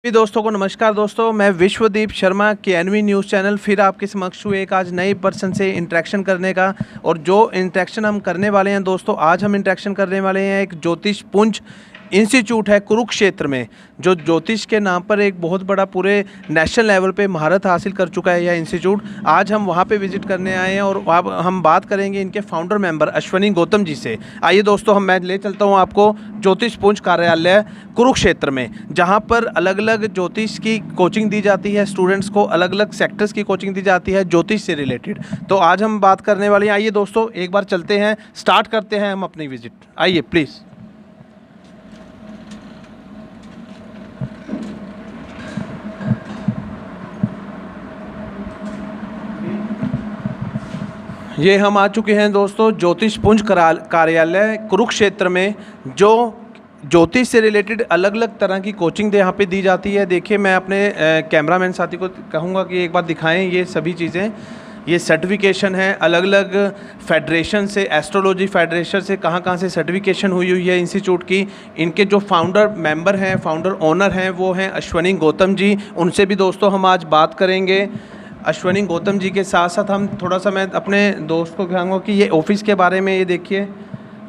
सभी दोस्तों को नमस्कार। दोस्तों, मैं विश्वदीप शर्मा के एनवी न्यूज़ चैनल फिर आपके समक्ष हुए एक आज नए पर्सन से इंटरेक्शन करने का। और जो इंटरेक्शन हम करने वाले हैं दोस्तों, आज हम इंटरेक्शन करने वाले हैं एक ज्योतिष पुंज इंस्टीट्यूट है कुरुक्षेत्र में, जो ज्योतिष के नाम पर एक बहुत बड़ा पूरे नेशनल लेवल पे महारत हासिल कर चुका है यह इंस्टीट्यूट। आज हम वहां पे विजिट करने आए हैं और अब हम बात करेंगे इनके फाउंडर मेंबर अश्वनी गौतम जी से। आइए दोस्तों, मैं ले चलता हूं आपको ज्योतिष पुंज कार्यालय कुरुक्षेत्र में, जहां पर अलग अलग ज्योतिष की कोचिंग दी जाती है स्टूडेंट्स को, अलग अलग सेक्टर्स की कोचिंग दी जाती है ज्योतिष से रिलेटेड। तो आज हम बात करने वाले हैं। आइए दोस्तों, एक बार चलते हैं, स्टार्ट करते हैं हम अपनी विजिट। आइए प्लीज़। ये हम आ चुके हैं दोस्तों ज्योतिष पुंज कार्यालय कुरुक्षेत्र में, जो ज्योतिष से रिलेटेड अलग अलग तरह की कोचिंग यहाँ पे दी जाती है। देखिए, मैं अपने कैमरामैन साथी को कहूँगा कि एक बार दिखाएं ये सभी चीज़ें। ये सर्टिफिकेशन है अलग अलग फेडरेशन से, एस्ट्रोलॉजी फेडरेशन से कहाँ से सर्टिफिकेशन हुई है इंस्टीट्यूट की। इनके जो फाउंडर मेंबर हैं, फाउंडर ओनर हैं, वो हैं अश्वनी गौतम जी। उनसे भी दोस्तों हम आज बात करेंगे। अश्वनी गौतम जी के साथ साथ हम थोड़ा सा, मैं अपने दोस्त को कहूँगा कि ये ऑफिस के बारे में, ये देखिए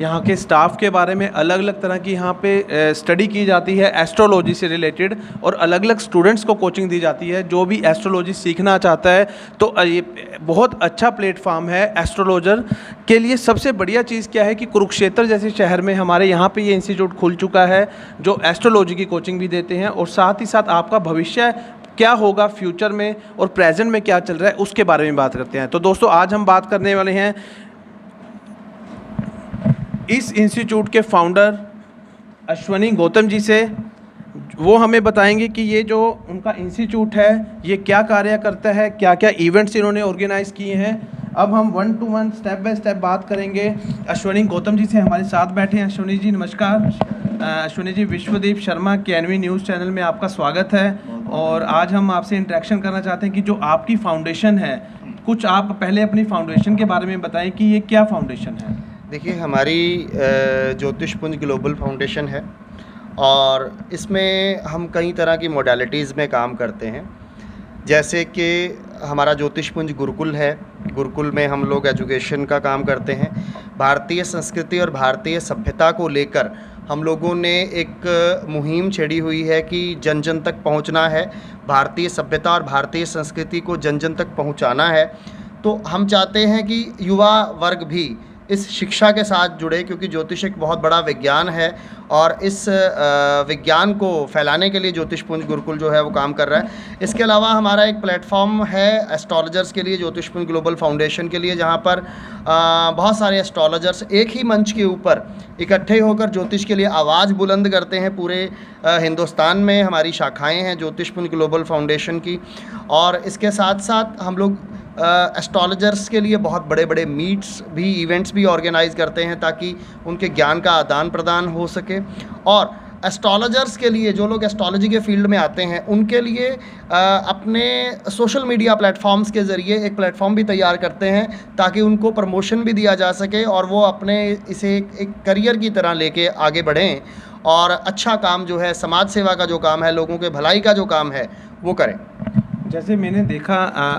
यहाँ के स्टाफ के बारे में, अलग अलग तरह की यहाँ पे स्टडी की जाती है एस्ट्रोलॉजी से रिलेटेड, और अलग अलग स्टूडेंट्स को कोचिंग दी जाती है जो भी एस्ट्रोलॉजी सीखना चाहता है। तो ये बहुत अच्छा प्लेटफॉर्म है एस्ट्रोलॉजर के लिए। सबसे बढ़िया चीज़ क्या है कि कुरुक्षेत्र जैसे शहर में हमारे यहाँ पे ये इंस्टीट्यूट खुल चुका है जो एस्ट्रोलॉजी की कोचिंग भी देते हैं, और साथ ही साथ आपका भविष्य क्या होगा फ्यूचर में और प्रेजेंट में क्या चल रहा है उसके बारे में बात करते हैं। तो दोस्तों, आज हम बात करने वाले हैं इस इंस्टीट्यूट के फाउंडर अश्वनी गौतम जी से। वो हमें बताएंगे कि ये जो उनका इंस्टीट्यूट है ये क्या कार्य करता है, क्या क्या इवेंट्स इन्होंने ऑर्गेनाइज किए हैं। अब हम 1 to 1 स्टेप बाय स्टेप बात करेंगे। अश्वनी गौतम जी से हमारे साथ बैठे हैं। अश्वनी जी नमस्कार। अश्वनी जी, विश्वदीप शर्मा के एनवी न्यूज़ चैनल में आपका स्वागत है। और आज हम आपसे इंटरेक्शन करना चाहते हैं कि जो आपकी फाउंडेशन है, कुछ आप पहले अपनी फाउंडेशन के बारे में बताएं कि ये क्या फाउंडेशन है। देखिए, हमारी ज्योतिष पुंज ग्लोबल फाउंडेशन है और इसमें हम कई तरह की मोडालिटीज़ में काम करते हैं। जैसे कि हमारा ज्योतिष पुंज गुरुकुल है। गुरुकुल में हम लोग एजुकेशन का काम करते हैं। भारतीय संस्कृति और भारतीय सभ्यता को लेकर हम लोगों ने एक मुहिम छेड़ी हुई है कि जन जन तक पहुंचना है, भारतीय सभ्यता और भारतीय संस्कृति को जन जन तक पहुंचाना है। तो हम चाहते हैं कि युवा वर्ग भी इस शिक्षा के साथ जुड़े, क्योंकि ज्योतिष एक बहुत बड़ा विज्ञान है और इस विज्ञान को फैलाने के लिए ज्योतिष पुंज गुरुकुल जो है वो काम कर रहा है। इसके अलावा हमारा एक प्लेटफॉर्म है एस्ट्रोलॉजर्स के लिए, ज्योतिष पुंज ग्लोबल फाउंडेशन के लिए, जहाँ पर बहुत सारे एस्ट्रोलॉजर्स एक ही मंच के ऊपर इकट्ठे होकर ज्योतिष के लिए आवाज़ बुलंद करते हैं। पूरे हिंदुस्तान में हमारी शाखाएँ हैं ज्योतिष पुंज ग्लोबल फाउंडेशन की। और इसके साथ साथ हम लोग एस्ट्रोलॉजर्स के लिए बहुत बड़े बड़े मीट्स भी, इवेंट्स भी ऑर्गेनाइज़ करते हैं ताकि उनके ज्ञान का आदान प्रदान हो सके। और एस्ट्रोलॉजर्स के लिए, जो लोग एस्ट्रोलॉजी के फील्ड में आते हैं, उनके लिए अपने सोशल मीडिया प्लेटफॉर्म्स के ज़रिए एक प्लेटफॉर्म भी तैयार करते हैं ताकि उनको प्रमोशन भी दिया जा सके और वो अपने इसे एक करियर की तरह लेके आगे बढ़ें और अच्छा काम जो है, समाज सेवा का जो काम है, लोगों के भलाई का जो काम है, वो करें। जैसे मैंने देखा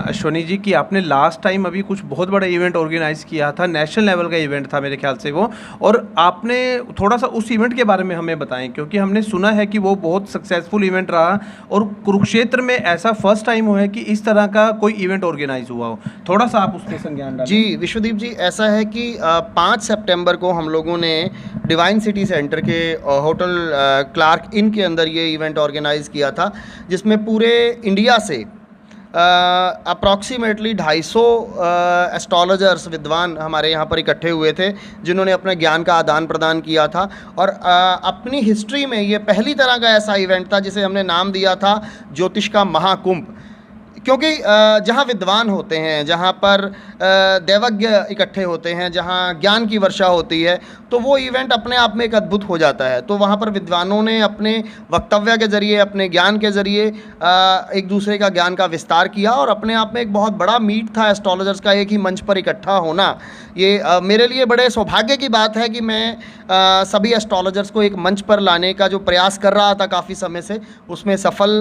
अश्वनी जी कि आपने लास्ट टाइम अभी कुछ बहुत बड़ा इवेंट ऑर्गेनाइज किया था, नेशनल लेवल का इवेंट था मेरे ख्याल से वो, और आपने थोड़ा सा उस इवेंट के बारे में हमें बताएं, क्योंकि हमने सुना है कि वो बहुत सक्सेसफुल इवेंट रहा और कुरुक्षेत्र में ऐसा फर्स्ट टाइम हुआ है कि इस तरह का कोई इवेंट ऑर्गेनाइज हुआ हो। थोड़ा सा आप उसके संज्ञान डालें। जी विश्वदीप जी, ऐसा है कि 5 सितंबर को हम लोगों ने डिवाइन सिटी सेंटर के होटल क्लार्क इन के अंदर ये इवेंट ऑर्गेनाइज़ किया था, जिसमें पूरे इंडिया से अप्रॉक्सीमेटली 250 एस्ट्रोलॉजर्स, विद्वान हमारे यहाँ पर इकट्ठे हुए थे, जिन्होंने अपने ज्ञान का आदान प्रदान किया था। और अपनी हिस्ट्री में ये पहली तरह का ऐसा इवेंट था जिसे हमने नाम दिया था ज्योतिष का महाकुंभ। क्योंकि जहाँ विद्वान होते हैं, जहाँ पर दैवज्ञ इकट्ठे होते हैं, जहाँ ज्ञान की वर्षा होती है, तो वो इवेंट अपने आप में एक अद्भुत हो जाता है। तो वहाँ पर विद्वानों ने अपने वक्तव्य के ज़रिए, अपने ज्ञान के ज़रिए एक दूसरे का ज्ञान का विस्तार किया, और अपने आप में एक बहुत बड़ा मीट था एस्ट्रोलॉजर्स का एक ही मंच पर इकट्ठा होना। ये मेरे लिए बड़े सौभाग्य की बात है कि मैं सभी एस्ट्रोलॉजर्स को एक मंच पर लाने का जो प्रयास कर रहा था काफ़ी समय से, उसमें सफल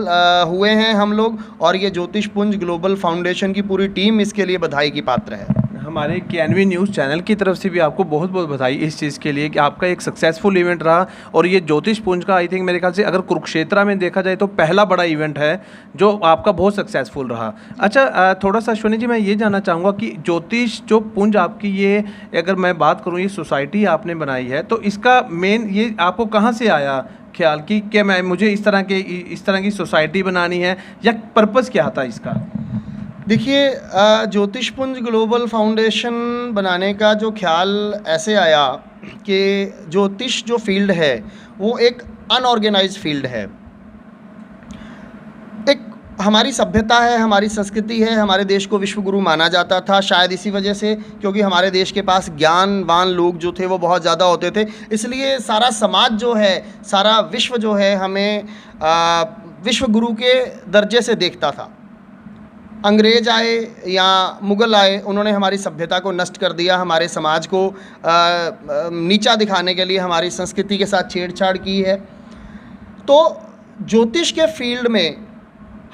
हुए हैं हम लोग, और ये ज्योतिष पुंज ग्लोबल फाउंडेशन की पूरी टीम इसके लिए बधाई की पात्र है। हमारे केएनवी न्यूज़ चैनल की तरफ से भी आपको बहुत बहुत बधाई इस चीज़ के लिए कि आपका एक सक्सेसफुल इवेंट रहा, और ये ज्योतिष पुंज का आई थिंक मेरे ख्याल से अगर कुरुक्षेत्र में देखा जाए तो पहला बड़ा इवेंट है जो आपका बहुत सक्सेसफुल रहा। अच्छा, थोड़ा सा अश्विनी जी मैं ये जानना चाहूँगा कि ज्योतिष जो पुंज आपकी, ये अगर मैं बात करूँ, ये सोसाइटी आपने बनाई है, तो इसका मेन ये आपको कहाँ से आया ख्याल कि क्या मैं मुझे इस तरह की सोसाइटी बनानी है, या पर्पज़ क्या था इसका? देखिए, ज्योतिष पुंज ग्लोबल फाउंडेशन बनाने का जो ख्याल ऐसे आया कि ज्योतिष जो फील्ड है वो एक अनऑर्गेनाइज्ड फील्ड है। एक हमारी सभ्यता है, हमारी संस्कृति है, हमारे देश को विश्व गुरु माना जाता था, शायद इसी वजह से, क्योंकि हमारे देश के पास ज्ञानवान लोग जो थे वो बहुत ज़्यादा होते थे, इसलिए सारा समाज जो है, सारा विश्व जो है, हमें विश्व गुरु के दर्जे से देखता था। अंग्रेज आए या मुग़ल आए, उन्होंने हमारी सभ्यता को नष्ट कर दिया, हमारे समाज को नीचा दिखाने के लिए हमारी संस्कृति के साथ छेड़छाड़ की है। तो ज्योतिष के फील्ड में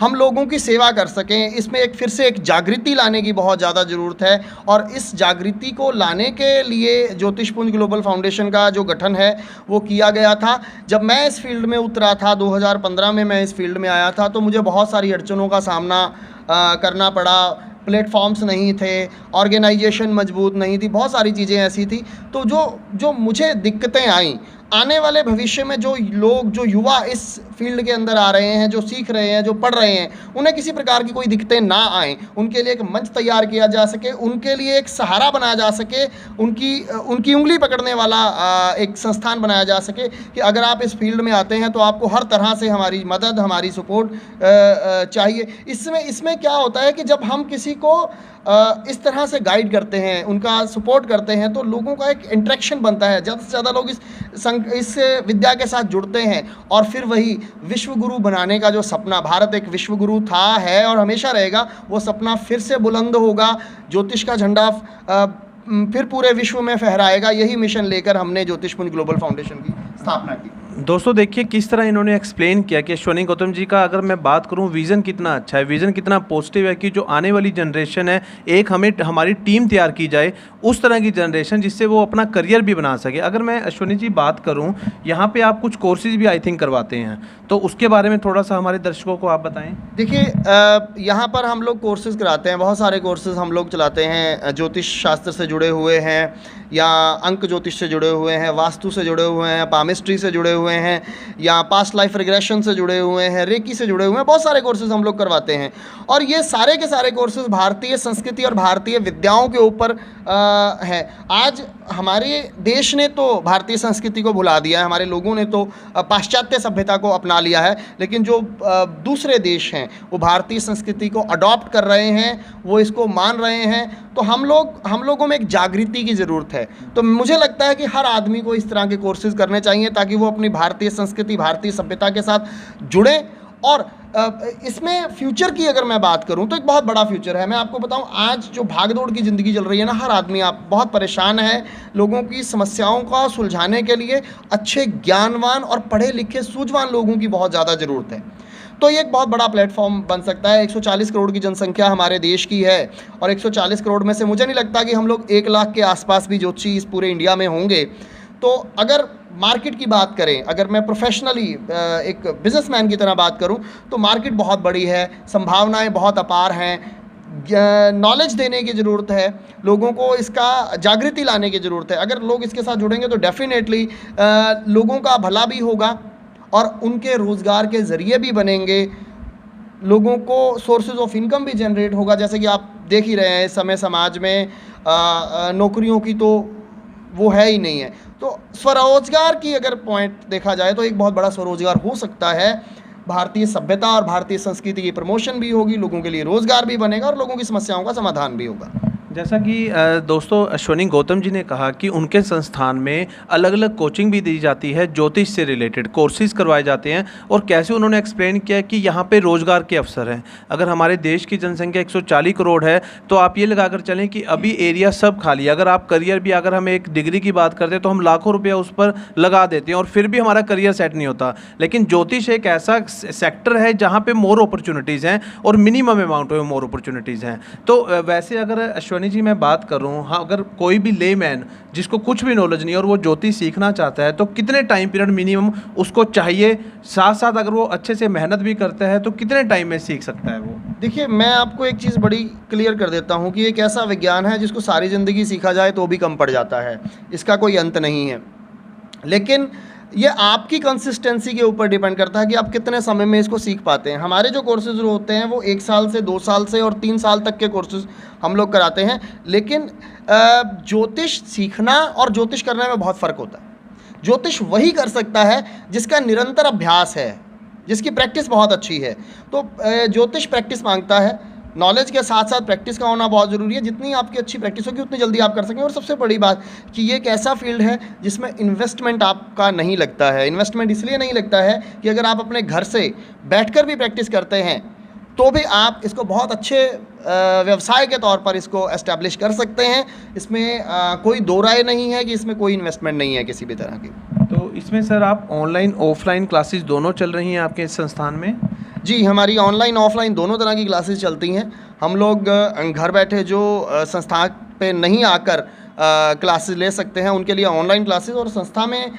हम लोगों की सेवा कर सकें, इसमें एक फिर से एक जागृति लाने की बहुत ज़्यादा ज़रूरत है, और इस जागृति को लाने के लिए ज्योतिष पुंज ग्लोबल फाउंडेशन का जो गठन है वो किया गया था। जब मैं इस फील्ड में उतरा था, 2015 में मैं इस फील्ड में आया था, तो मुझे बहुत सारी अड़चनों का सामना करना पड़ा। प्लेटफॉर्म्स नहीं थे, ऑर्गेनाइजेशन मजबूत नहीं थी, बहुत सारी चीज़ें ऐसी थी। तो जो मुझे दिक्कतें आईं, आने वाले भविष्य में जो लोग, जो युवा इस फील्ड के अंदर आ रहे हैं, जो सीख रहे हैं, जो पढ़ रहे हैं, उन्हें किसी प्रकार की कोई दिक्कतें ना आएँ, उनके लिए एक मंच तैयार किया जा सके, उनके लिए एक सहारा बनाया जा सके, उनकी उंगली पकड़ने वाला एक संस्थान बनाया जा सके कि अगर आप इस फील्ड में आते हैं तो आपको हर तरह से हमारी मदद, हमारी सपोर्ट चाहिए। इसमें क्या होता है कि जब हम किसी को इस तरह से गाइड करते हैं, उनका सपोर्ट करते हैं, तो लोगों का एक इंटरेक्शन बनता है, ज़्यादा से ज़्यादा लोग इस विद्या के साथ जुड़ते हैं, और फिर वही विश्व गुरु बनाने का जो सपना, भारत एक विश्व गुरु था, है और हमेशा रहेगा, वो सपना फिर से बुलंद होगा, ज्योतिष का झंडा फिर पूरे विश्व में फहराएगा। यही मिशन लेकर हमने ज्योतिष पुंज ग्लोबल फाउंडेशन की स्थापना की। दोस्तों देखिए किस तरह इन्होंने एक्सप्लेन किया कि अश्विनी गौतम जी का, अगर मैं बात करूं, विज़न कितना अच्छा है, विज़न कितना पॉजिटिव है कि जो आने वाली जनरेशन है, एक हमारी टीम तैयार की जाए उस तरह की जनरेशन जिससे वो अपना करियर भी बना सके। अगर मैं अश्विनी जी बात करूं, यहाँ पे आप कुछ कोर्सेज भी आई थिंक करवाते हैं, तो उसके बारे में थोड़ा सा हमारे दर्शकों को आप बताएँ। देखिए, यहाँ पर हम लोग कोर्सेज़ कराते हैं, बहुत सारे कोर्सेज़ हम लोग चलाते हैं, ज्योतिष शास्त्र से जुड़े हुए हैं, या अंक ज्योतिष से जुड़े हुए हैं, वास्तु से जुड़े हुए हैं, पामिस्ट्री से जुड़े हुए हैं, या पास्ट लाइफ रिग्रेशन से जुड़े हुए हैं, रेकी से जुड़े हुए हैं, बहुत सारे कोर्सेज हम लोग करवाते हैं। और ये सारे के सारे कोर्सेज भारतीय संस्कृति और भारतीय विद्याओं के ऊपर हैं। आज हमारे देश ने तो भारतीय संस्कृति को भुला दिया है, हमारे लोगों ने तो पाश्चात्य सभ्यता को अपना लिया है, लेकिन जो दूसरे देश हैं वो भारतीय संस्कृति को अडॉप्ट कर रहे हैं, वो इसको मान रहे हैं। तो हम लोगों में एक जागृति की ज़रूरत है। तो मुझे लगता है कि हर आदमी को इस तरह के कोर्सेज करने चाहिए, ताकि वो अपनी भारतीय संस्कृति, भारतीय सभ्यता के साथ जुड़े। और इसमें फ्यूचर की अगर मैं बात करूं तो एक बहुत बड़ा फ्यूचर है। मैं आपको बताऊं, आज जो भागदौड़ की ज़िंदगी चल रही है ना, हर आदमी आप बहुत परेशान है। लोगों की समस्याओं का सुलझाने के लिए अच्छे ज्ञानवान और पढ़े लिखे सूझवान लोगों की बहुत ज़्यादा ज़रूरत है। तो ये एक बहुत बड़ा प्लेटफॉर्म बन सकता है। 140 करोड़ की जनसंख्या हमारे देश की है, और 140 करोड़ में से मुझे नहीं लगता कि हम लोग 1 लाख के आसपास भी ज्योतिषी इस पूरे इंडिया में होंगे। तो अगर मार्केट की बात करें, अगर मैं प्रोफेशनली एक बिजनेसमैन की तरह बात करूं, तो मार्केट बहुत बड़ी है, संभावनाएं बहुत अपार हैं। नॉलेज देने की ज़रूरत है, लोगों को इसका जागृति लाने की ज़रूरत है। अगर लोग इसके साथ जुड़ेंगे तो डेफिनेटली लोगों का भला भी होगा, और उनके रोज़गार के ज़रिए भी बनेंगे, लोगों को सोर्सेज ऑफ इनकम भी जनरेट होगा। जैसे कि आप देख ही रहे हैं इस समय समाज में नौकरियों की तो वो है ही नहीं है। तो स्वरोजगार की अगर पॉइंट देखा जाए तो एक बहुत बड़ा स्वरोजगार हो सकता है भारतीय सभ्यता और भारतीय संस्कृति की प्रमोशन भी होगी, लोगों के लिए रोज़गार भी बनेगा और लोगों की समस्याओं का समाधान भी होगा। जैसा कि दोस्तों अश्वनी गौतम जी ने कहा कि उनके संस्थान में अलग अलग कोचिंग भी दी जाती है, ज्योतिष से रिलेटेड कोर्सेज करवाए जाते हैं और कैसे उन्होंने एक्सप्लेन किया कि यहाँ पे रोज़गार के अवसर हैं। अगर हमारे देश की जनसंख्या 140 करोड़ है तो आप ये लगाकर चलें कि अभी एरिया सब खाली है। अगर आप करियर भी, अगर हम एक डिग्री की बात करते हैं तो हम लाखों रुपया उस पर लगा देते हैं और फिर भी हमारा करियर सेट नहीं होता। लेकिन ज्योतिष एक ऐसा सेक्टर है जहाँ पर मोर अपॉर्चुनिटीज़ हैं और मिनिमम अमाउंट में मोर अपॉर्चुनिटीज़ हैं। तो वैसे अगर अश्वनी जी मैं बात कर रहा हूँ, हाँ, अगर कोई भी लेमैन जिसको कुछ भी नॉलेज नहीं और वो ज्योतिष सीखना चाहता है तो कितने टाइम पीरियड मिनिमम उसको चाहिए? साथ साथ अगर वो अच्छे से मेहनत भी करता है तो कितने टाइम में सीख सकता है वो? देखिए, मैं आपको एक चीज़ बड़ी क्लियर कर देता हूँ कि एक ऐसा विज्ञान है जिसको सारी ज़िंदगी सीखा जाए तो भी कम पड़ जाता है, इसका कोई अंत नहीं है। लेकिन ये आपकी कंसिस्टेंसी के ऊपर डिपेंड करता है कि आप कितने समय में इसको सीख पाते हैं। हमारे जो कोर्सेज होते हैं वो 1 साल से 2 साल से और 3 साल तक के कोर्सेज हम लोग कराते हैं। लेकिन ज्योतिष सीखना और ज्योतिष करने में बहुत फ़र्क होता है। ज्योतिष वही कर सकता है जिसका निरंतर अभ्यास है, जिसकी प्रैक्टिस बहुत अच्छी है। तो ज्योतिष प्रैक्टिस मांगता है, नॉलेज के साथ साथ प्रैक्टिस का होना बहुत ज़रूरी है। जितनी आपकी अच्छी प्रैक्टिस होगी उतनी जल्दी आप कर सकेंगे। और सबसे बड़ी बात कि ये एक ऐसा फील्ड है जिसमें इन्वेस्टमेंट आपका नहीं लगता है। इन्वेस्टमेंट इसलिए नहीं लगता है कि अगर आप अपने घर से बैठकर भी प्रैक्टिस करते हैं तो भी आप इसको बहुत अच्छे व्यवसाय के तौर पर इसको एस्टैब्लिश कर सकते हैं। इसमें कोई दो राय नहीं है कि इसमें कोई इन्वेस्टमेंट नहीं है किसी भी तरह की। तो इसमें सर आप ऑनलाइन ऑफलाइन क्लासेस दोनों चल रही हैं आपके इस संस्थान में? जी, हमारी ऑनलाइन ऑफलाइन दोनों तरह की क्लासेस चलती हैं। हम लोग घर बैठे जो संस्था पे नहीं आकर क्लासेस ले सकते हैं उनके लिए ऑनलाइन क्लासेस, और संस्था में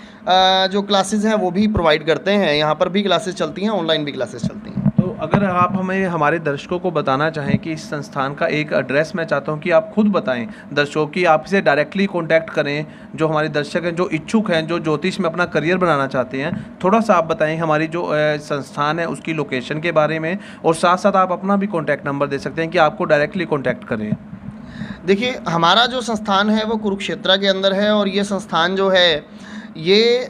जो क्लासेस हैं वो भी प्रोवाइड करते हैं। यहाँ पर भी क्लासेस चलती हैं, ऑनलाइन भी क्लासेस चलती हैं। तो अगर आप हमें, हमारे दर्शकों को बताना चाहें कि इस संस्थान का एक एड्रेस मैं चाहता हूं कि आप खुद बताएं दर्शकों की, आपसे डायरेक्टली कांटेक्ट करें। जो हमारे दर्शक हैं, जो इच्छुक हैं, जो ज्योतिष में अपना करियर बनाना चाहते हैं, थोड़ा सा आप बताएं हमारी जो संस्थान है उसकी लोकेशन के बारे में, और साथ साथ आप अपना भी कॉन्टैक्ट नंबर दे सकते हैं कि आपको डायरेक्टली कॉन्टैक्ट करें। देखिए, हमारा जो संस्थान है वो कुरुक्षेत्र के अंदर है, और ये संस्थान जो है ये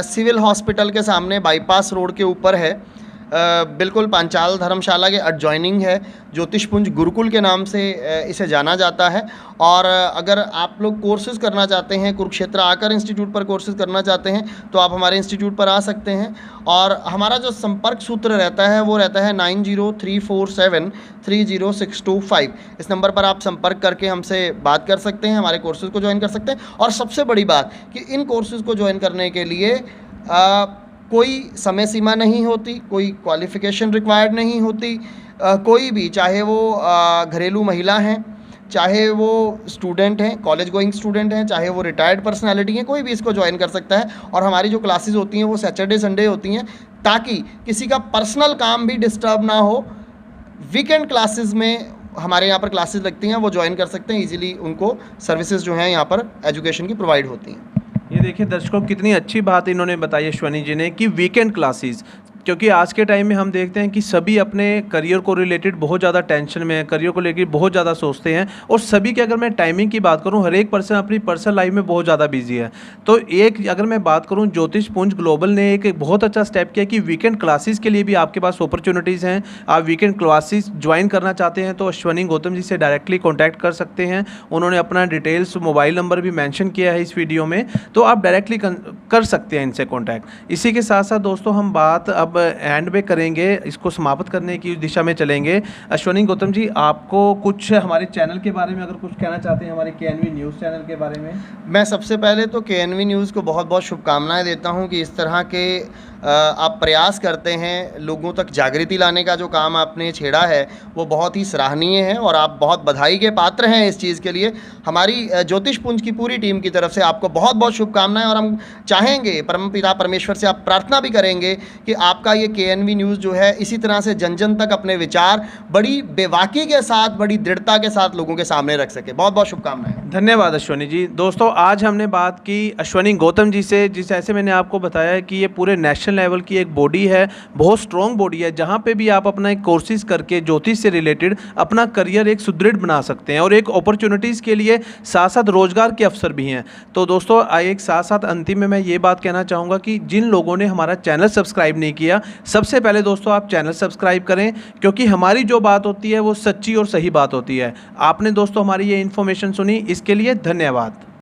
सिविल हॉस्पिटल के सामने बाईपास रोड के ऊपर है। बिल्कुल पांचाल धर्मशाला के एडजॉइनिंग है। ज्योतिषपुंज गुरुकुल के नाम से इसे जाना जाता है। और अगर आप लोग कोर्सेज़ करना चाहते हैं, कुरुक्षेत्र आकर इंस्टीट्यूट पर कोर्सेज़ करना चाहते हैं तो आप हमारे इंस्टीट्यूट पर आ सकते हैं। और हमारा जो संपर्क सूत्र रहता है वो रहता है 9034730625। इस नंबर पर आप संपर्क करके हमसे बात कर सकते हैं, हमारे कोर्सेज़ को ज्वाइन कर सकते हैं। और सबसे बड़ी बात कि इन कोर्सेज़ को ज्वाइन करने के लिए कोई समय सीमा नहीं होती, कोई क्वालिफ़िकेशन रिक्वायर्ड नहीं होती। कोई भी, चाहे वो घरेलू महिला हैं, चाहे वो स्टूडेंट हैं, कॉलेज गोइंग स्टूडेंट हैं, चाहे वो रिटायर्ड पर्सनालिटी हैं, कोई भी इसको ज्वाइन कर सकता है। और हमारी जो क्लासेस होती हैं वो सैटरडे संडे होती हैं, ताकि किसी का पर्सनल काम भी डिस्टर्ब ना हो। वीकेंड क्लासेस में हमारे यहाँ पर क्लासेस लगती हैं, वो ज्वाइन कर सकते हैं ईजिली। उनको सर्विसेज जो हैं यहाँ पर एजुकेशन की प्रोवाइड होती हैं। ये देखिए दर्शकों, कितनी अच्छी बात इन्होंने बताई अश्वनी जी ने कि वीकेंड क्लासेस, क्योंकि आज के टाइम में हम देखते हैं कि सभी अपने करियर को रिलेटेड बहुत ज़्यादा टेंशन में है, करियर को लेकर बहुत ज़्यादा सोचते हैं। और सभी की अगर मैं टाइमिंग की बात करूं, हर एक पर्सन अपनी पर्सनल लाइफ में बहुत ज़्यादा बिजी है। तो एक अगर मैं बात करूं, ज्योतिषपुंज ग्लोबल ने एक बहुत अच्छा स्टेप किया कि वीकेंड क्लासेस के लिए भी आपके पास अपॉर्चुनिटीज़ हैं। आप वीकेंड क्लासेस ज्वाइन करना चाहते हैं तो अश्वनी गौतम जी से डायरेक्टली कॉन्टैक्ट कर सकते हैं। उन्होंने अपना डिटेल्स, मोबाइल नंबर भी मैंशन किया है इस वीडियो में, तो आप डायरेक्टली कर सकते हैं इनसे कॉन्टैक्ट। इसी के साथ साथ दोस्तों हम बात अब एंड में करेंगे, इसको समाप्त करने की दिशा में चलेंगे। अश्वनी गौतम जी, आपको कुछ हमारे चैनल के बारे में अगर कुछ कहना चाहते हैं, हमारे KNV न्यूज़ चैनल के बारे में? मैं सबसे पहले तो KNV न्यूज़ को बहुत बहुत शुभकामनाएं देता हूं कि इस तरह के आप प्रयास करते हैं, लोगों तक जागृति लाने का जो काम आपने छेड़ा है वो बहुत ही सराहनीय है, और आप बहुत बधाई के पात्र हैं इस चीज़ के लिए। हमारी ज्योतिषपुंज की पूरी टीम की तरफ से आपको बहुत बहुत शुभकामनाएं। और हम चाहेंगे, परमपिता परमेश्वर से आप प्रार्थना भी करेंगे कि आपका ये KNV न्यूज़ जो है इसी तरह से जन जन तक अपने विचार बड़ी बेबाकी के साथ, बड़ी दृढ़ता के साथ लोगों के सामने रख सके। बहुत बहुत शुभकामनाएं। धन्यवाद अश्वनी जी। दोस्तों, आज हमने बात की अश्वनी गौतम जी से, जिस ऐसे मैंने आपको बताया कि ये पूरे नेशनल इंटरनेशनल लेवल की एक बॉडी है, बहुत स्ट्रॉन्ग बॉडी है, जहाँ पे भी आप अपना एक कोर्सेज करके ज्योतिष से रिलेटेड अपना करियर एक सुदृढ़ बना सकते हैं और एक अपॉर्चुनिटीज़ के लिए साथ साथ रोजगार के अवसर भी हैं। तो दोस्तों एक साथ साथ अंतिम में मैं ये बात कहना चाहूँगा कि जिन लोगों ने हमारा चैनल सब्सक्राइब नहीं किया, सबसे पहले दोस्तों आप चैनल सब्सक्राइब करें, क्योंकि हमारी जो बात होती है वो सच्ची और सही बात होती है। आपने दोस्तों हमारी ये इन्फॉर्मेशन सुनी, इसके लिए धन्यवाद।